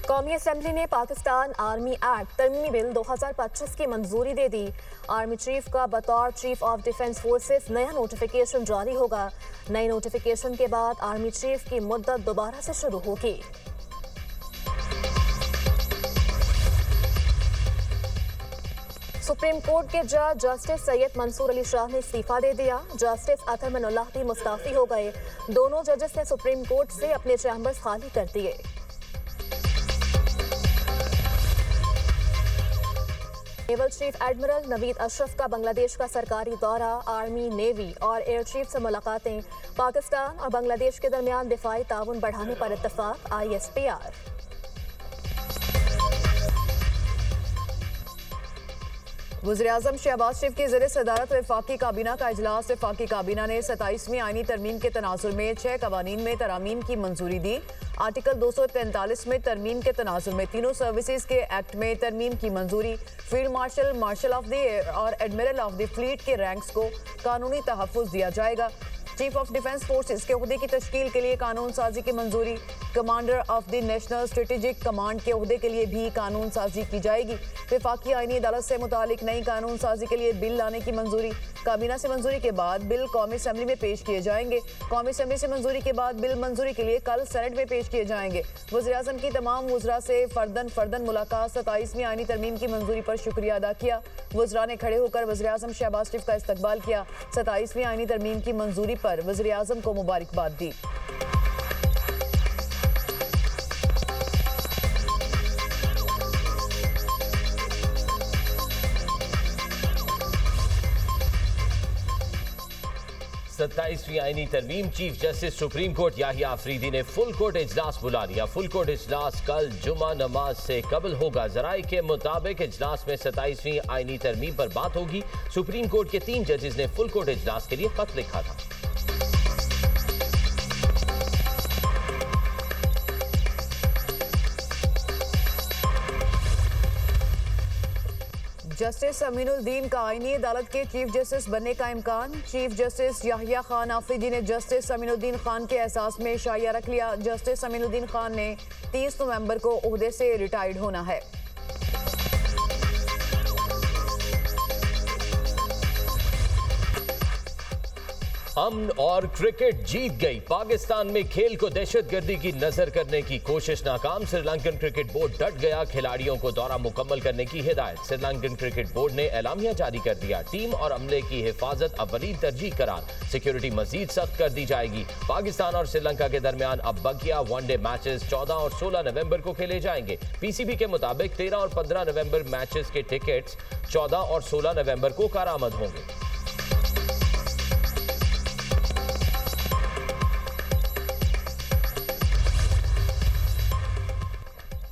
कौमी असम्बली ने Pakistan army act तरमीमी bill 2025 की मंजूरी दे दी। आर्मी चीफ का बतौर चीफ ऑफ डिफेंस फोर्सेस नया नोटिफिकेशन जारी होगा। नए नोटिफिकेशन के बाद आर्मी चीफ की मुद्दत दोबारा से शुरू होगी। सुप्रीम कोर्ट के जज जस्टिस सैयद मंसूर अली शाह ने इस्तीफा दे दिया। जस्टिस अतर मनुल्लाह भी मुस्ताफी हो गए। दोनों जजेस ने सुप्रीम कोर्ट से अपने चैम्बर्स खाली कर दिए। Naval chief admiral Naveed Ashraf का बांग्लादेश का सरकारी दौरा। आर्मी, नेवी और एयर चीफ से मुलाकातें। पाकिस्तान और बांग्लादेश के दरमियान दिफाई ताउन बढ़ाने पर इत्तफाक। ISPR। वज़ीर-ए-आज़म शहबाज शरीफ की ज़रिए सदारत वफाकी काबीना का इजलास। वफाकी काबीना ने 27वीं आईनी तरमीम के तनाजुर में 6 कवानीन में तरामीम की मंजूरी दी। आर्टिकल 243 में तरमीम के तनाजुर में तीनों सर्विसेज के एक्ट में तरमीम की मंजूरी। Field marshal, marshal of the air और एडमिरल ऑफ द फ्लीट के रैंक्स को कानूनी तहफ़्फ़ुज़ दिया जाएगा। चीफ ऑफ डिफेंस फोर्सेस के ओहदे की तश्कील के लिए कानून साजी की मंजूरी। Commander of the national strategic command के ओहदे के लिए भी कानून साजी की जाएगी। वफाकी आईनी अदालत से मुतालिक नई कानून साजी के लिए बिल लाने की मंजूरी। काबीना से मंजूरी के बाद बिल कौमी असम्बली में पेश किए जाएंगे। कौमी असम्बली से मंजूरी के बाद बिल मंजूरी के लिए कल सेनेट में पेश किए जाएंगे। वज़ीर-ए-आज़म की तमाम वज़रा से फर्दन मुलाकात। 27वीं आईनी तरमीम की मंजूरी पर शुक्रिया अदा किया। वज़रा ने खड़े होकर वज़ीर-ए-आज़म शहबाज शरीफ का इस्तकबाल किया। 27वीं आईनी तरमीम की मंजूरी पर वज़ीर-ए-आज़म को मुबारकबाद दी। सत्ताईसवीं आईनी तरमीम। Chief justice supreme court Yahya Afridi ने फुल कोर्ट इजलास बुला लिया। फुल कोर्ट इजलास कल जुमा नमाज से कबल होगा। जराये के मुताबिक इजलास में 27वीं आईनी तरमीम पर बात होगी। सुप्रीम कोर्ट के 3 जजेस ने फुल कोर्ट इजलास के लिए खत लिखा था। जस्टिस अमीनुद्दीन का आईनी अदालत के चीफ जस्टिस बनने का इम्कान। चीफ जस्टिस याहिया खान आफरीदी ने जस्टिस अमीनुद्दीन खान के एहसास में शाया रख लिया। जस्टिस अमीनुद्दीन खान ने 30 नवंबर को ओहदे से रिटायर्ड होना है। अमन और क्रिकेट जीत गई। पाकिस्तान में खेल को दहशतगर्दी की नजर करने की कोशिश नाकाम। श्रीलंकन क्रिकेट बोर्ड डट गया। खिलाड़ियों को दौरा मुकम्मल करने की हिदायत। श्रीलंकन क्रिकेट बोर्ड ने एलामिया जारी कर दिया। टीम और अमले की हिफाजत अव्वलीन तरजीह करार। सिक्योरिटी मजीद सख्त कर दी जाएगी। पाकिस्तान और श्रीलंका के दरमियान अब बकिया वनडे मैचेस 14 और 16 नवंबर को खेले जाएंगे। PCB के मुताबिक 13 और 15 नवंबर मैचेस के टिकट्स 14 और 16 नवंबर को कारामद होंगे।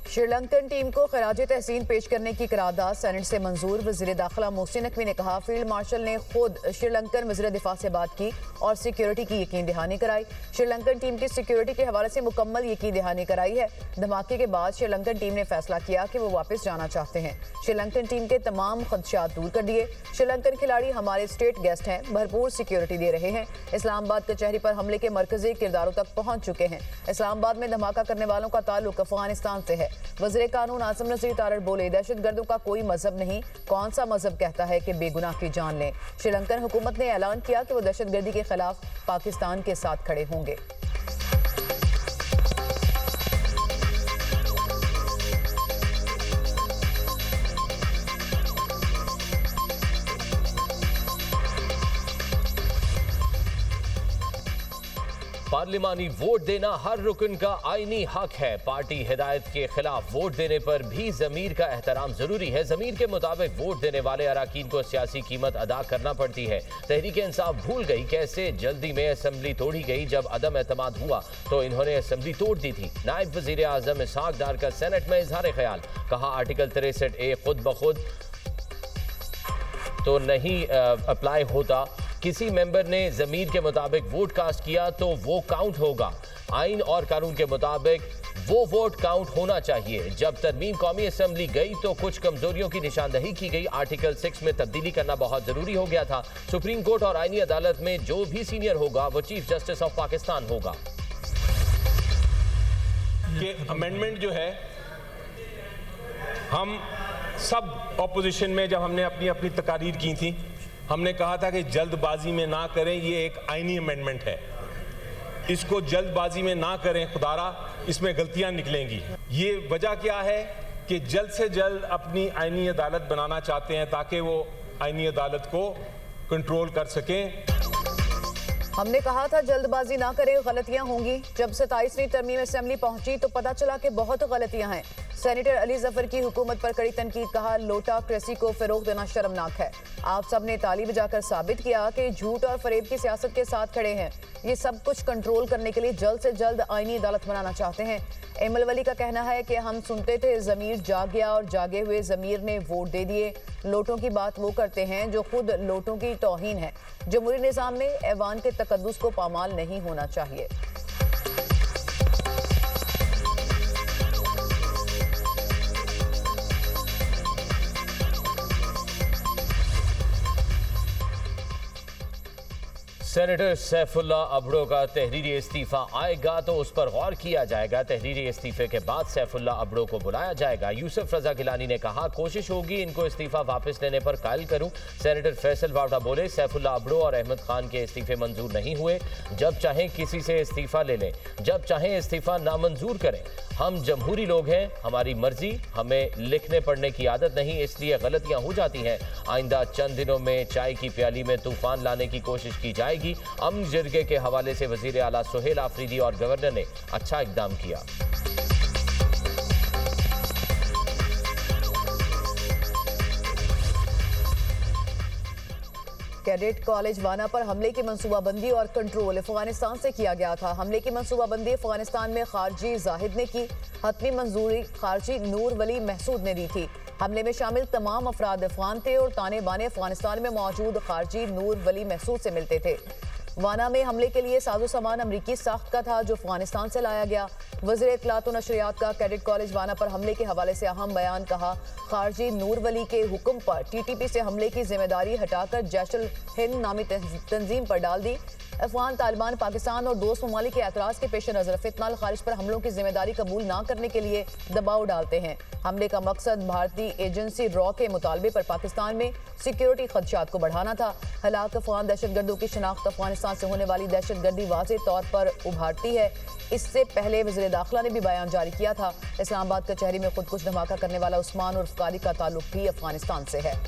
श्रीलंकन टीम को खराज तहसीन पेश करने की करारदाद सेनेट से मंजूर। वज़ीर दाखिला मोहसिन नकवी ने कहा, फील्ड मार्शल ने खुद श्रीलंकन वज़ीर दिफा से बात की और सिक्योरिटी की यकीन दहानी कराई। श्रीलंकन टीम की सिक्योरिटी के हवाले से मुकम्मल यकीन दहानी कराई है। धमाके के बाद श्रीलंकन टीम ने फैसला किया कि वो वापस जाना चाहते हैं। श्रीलंकन टीम के तमाम खदशात दूर कर दिए। श्रीलंकन खिलाड़ी हमारे स्टेट गेस्ट हैं, भरपूर सिक्योरिटी दे रहे हैं। इस्लामाबाद कचहरी पर हमले के मरकजी किरदारों तक पहुंच चुके हैं। इस्लामाबाद में धमाका करने वालों का ताल्लुक अफगानिस्तान से है। वज़ीर कानून आज़म नज़ीर तारड़ बोले, दहशतगर्दों का कोई मजहब नहीं। कौन सा मजहब कहता है कि बेगुनाह की जान लें। श्रीलंकन हुकूमत ने ऐलान किया कि वो दहशतगर्दी के खिलाफ पाकिस्तान के साथ खड़े होंगे। पार्लिमानी वोट देना हर रुकन का आईनी हक है। पार्टी हिदायत के खिलाफ वोट देने पर भी ज़मीर का एहतराम जरूरी है। ज़मीर के मुताबिक वोट देने वाले अराकीन को सियासी कीमत अदा करना पड़ती है। तहरीक इंसाफ भूल गई कैसे जल्दी में असम्बली तोड़ी गई। जब अदम एतमाद हुआ तो इन्होंने असम्बली तोड़ दी थी। नायब वज़ीर आज़म इसहाक डार का सेनेट में इजहार ख्याल। कहा, आर्टिकल 63A खुद ब खुद तो नहीं अप्लाई होता। किसी मेंबर ने ज़मीर के मुताबिक वोट कास्ट किया तो वो काउंट होगा। आइन और कानून के मुताबिक वो वोट काउंट होना चाहिए। जब तरमीम कौमी असम्बली गई तो कुछ कमजोरियों की निशानदही की गई। आर्टिकल 6 में तब्दीली करना बहुत जरूरी हो गया था। सुप्रीम कोर्ट और आईनी अदालत में जो भी सीनियर होगा वो चीफ जस्टिस ऑफ पाकिस्तान होगा। कि अमेंडमेंट जो है हम सब ऑपोजिशन में जब हमने अपनी अपनी तकारीर की थी, हमने कहा था कि जल्दबाजी में ना करें, ये एक आईनी अमेंडमेंट है, इसको जल्दबाजी में ना करें, खुदारा इसमें गलतियां निकलेंगी। ये वजह क्या है कि जल्द से जल्द अपनी आईनी अदालत बनाना चाहते हैं ताकि वो आईनी अदालत को कंट्रोल कर सकें। हमने कहा था जल्दबाजी ना करें, गलतियां होंगी। जब 27वीं तरमीम असेंबली पहुंची तो पता चला कि बहुत गलतियां हैं। सेनेटर अली जफर की हुकूमत पर कड़ी तनकीद, कहा लोटाक्रेसी को फरोग देना शर्मनाक है। आप सब ने ताली बजाकर साबित किया कि झूठ और फरेब की सियासत के साथ खड़े हैं। ये सब कुछ कंट्रोल करने के लिए जल्द से जल्द आईनी अदालत बनाना चाहते हैं। एमल वली का कहना है कि हम सुनते थे ज़मीर जाग गया और जागे हुए ज़मीर ने वोट दे दिए। लोटों की बात वो करते हैं जो खुद लोटों की तौहीन है। जमहूरी निज़ाम में ऐवान के तकद्दुस को पामाल नहीं होना चाहिए। सेनेटर सैफुल्ला अबड़ो का तहरीरी इस्तीफा आएगा तो उस पर गौर किया जाएगा। तहरीरी इस्तीफे के बाद सैफुल्ला अबड़ो को बुलाया जाएगा। यूसुफ रजा गिलानी ने कहा, कोशिश होगी इनको इस्तीफा वापस लेने पर कायल करूं। सेनेटर फैसल वावड़ा बोले, सैफुल्ला अबड़ो और अहमद खान के इस्तीफे मंजूर नहीं हुए। जब चाहें किसी से इस्तीफा ले लें, जब चाहें इस्तीफा नामंजूर करें। हम जमहूरी लोग हैं, हमारी मर्जी, हमें लिखने पढ़ने की आदत नहीं, इसलिए गलतियां हो जाती हैं। आइंदा चंद दिनों में चाय की प्याली में तूफान लाने की कोशिश की जाएगी। अमन जिरगे के हवाले से वजीर आला सुहेल आफरीदी और गवर्नर ने अच्छा इकदाम किया। कैडेट कॉलेज वाना पर हमले की मंसूबाबंदी और कंट्रोल अफगानिस्तान से किया गया था। हमले की मंसूबाबंदी अफगानिस्तान में खारजी जाहिद ने की। हतमी मंजूरी खारजी नूर वली महसूद ने दी थी। हमले में शामिल तमाम अफराद अफगान थे और ताने बाने अफगानिस्तान में मौजूद खारजी नूर वली महसूद से मिलते थे। वाना में हमले के लिए साजो सामान अमरीकी साख्त का था जो अफगानिस्तान से लाया गया। वज़ीर इत्तलात और नशरियात का कैडेट कॉलेज वाना पर हमले के हवाले से अहम बयान, कहा खारजी नूर वली के हुक्म पर टीटीपी से हमले की जिम्मेदारी हटाकर जैशुल हिंद नामी तंजीम पर डाल दी। अफगान तालिबान पाकिस्तान और दोस्त ममालिक के एतराज़ के पेश नज़र फितनाल खारिज पर हमलों की जिम्मेदारी कबूल ना करने के लिए दबाव डालते हैं। हमले का मकसद भारतीय एजेंसी रॉ के मुतालबे पर पाकिस्तान में सिक्योरिटी खदशात को बढ़ाना था। हलाक अफगान दहशतगर्दों की शिनाख्त अफगानिस्तान से होने वाली दहशतगर्दी वाज़ेह तौर पर उभारती है। इससे पहले वज़ीर दाखिला ने भी बयान जारी किया था। इस्लामाबाद कचहरी में खुदकुश धमाका करने वाला उस्मान उर्फ कारी का ताल्लुक भी अफगानिस्तान से है।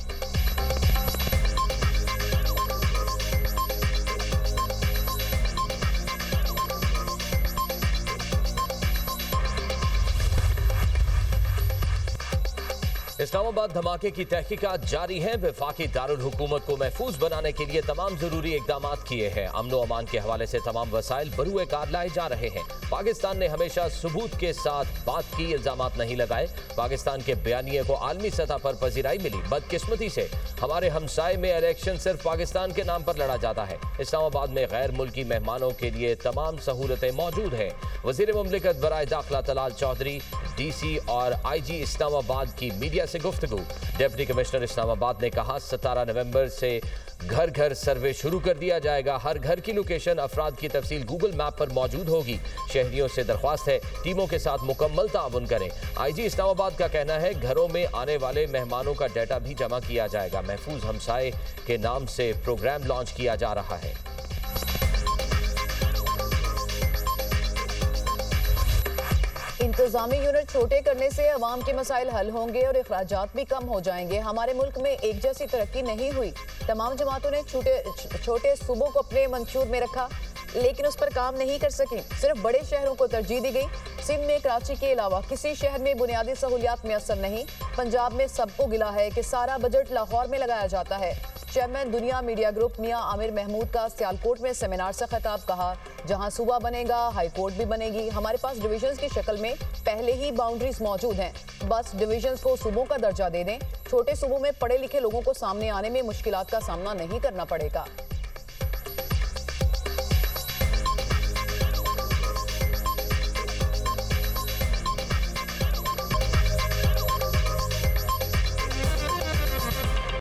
इस्लामाबाद धमाके की तहकीकात जारी है। वफाकी दारुल हुकूमत को महफूज बनाने के लिए तमाम जरूरी इकदाम किए हैं। अमन व अमान के हवाले से तमाम वसाइल बरूए कार लाए जा रहे हैं। पाकिस्तान ने हमेशा सबूत के साथ बात की, इल्जामात नहीं लगाए। पाकिस्तान के बयानिए को आलमी सतह पर पजीराई मिली। बदकिस्मती से हमारे हमसाए में इलेक्शन सिर्फ पाकिस्तान के नाम पर लड़ा जाता है। इस्लामाबाद में गैर मुल्की मेहमानों के लिए तमाम सहूलतें मौजूद हैं। वजीर मुमलिकत बराए दाखिला तलाल चौधरी, DC और IG इस्लामाबाद की मीडिया से गुफ्तगू। डिप्टी कमिश्नर इस्लामाबाद ने कहा, 17 नवंबर से घर घर सर्वे शुरू कर दिया जाएगा। हर घर की लोकेशन, अफराद की तफसील गूगल मैप पर मौजूद होगी। शहरियों से दरख्वास्त है टीमों के साथ मुकम्मल ताउन करें। IG इस्लामाबाद का कहना है, घरों में आने वाले मेहमानों का डाटा भी जमा किया जाएगा। महफूज हमसाए के नाम से प्रोग्राम लॉन्च किया जा रहा है। इंतजामी यूनिट छोटे करने से अवाम के मसाइल हल होंगे और अखराजात भी कम हो जाएंगे। हमारे मुल्क में एक जैसी तरक्की नहीं हुई। तमाम जमातों ने छोटे सूबों को अपने मंशूर में रखा लेकिन उस पर काम नहीं कर सकी। सिर्फ बड़े शहरों को तरजीह दी गई। सिंध में कराची के अलावा किसी शहर में बुनियादी सहूलियात मैसर नहीं। पंजाब में सबको गिला है कि सारा बजट लाहौर में लगाया जाता है। चेयरमैन दुनिया मीडिया ग्रुप मियां आमिर महमूद का सियालकोट में सेमिनार से खिताब, कहा जहां सूबा बनेगा हाई कोर्ट भी बनेगी। हमारे पास डिविजन्स की शक्ल में पहले ही बाउंड्रीज मौजूद हैं, बस डिविजन्स को सूबों का दर्जा दे दें। छोटे सूबों में पढ़े लिखे लोगों को सामने आने में मुश्किलात का सामना नहीं करना पड़ेगा।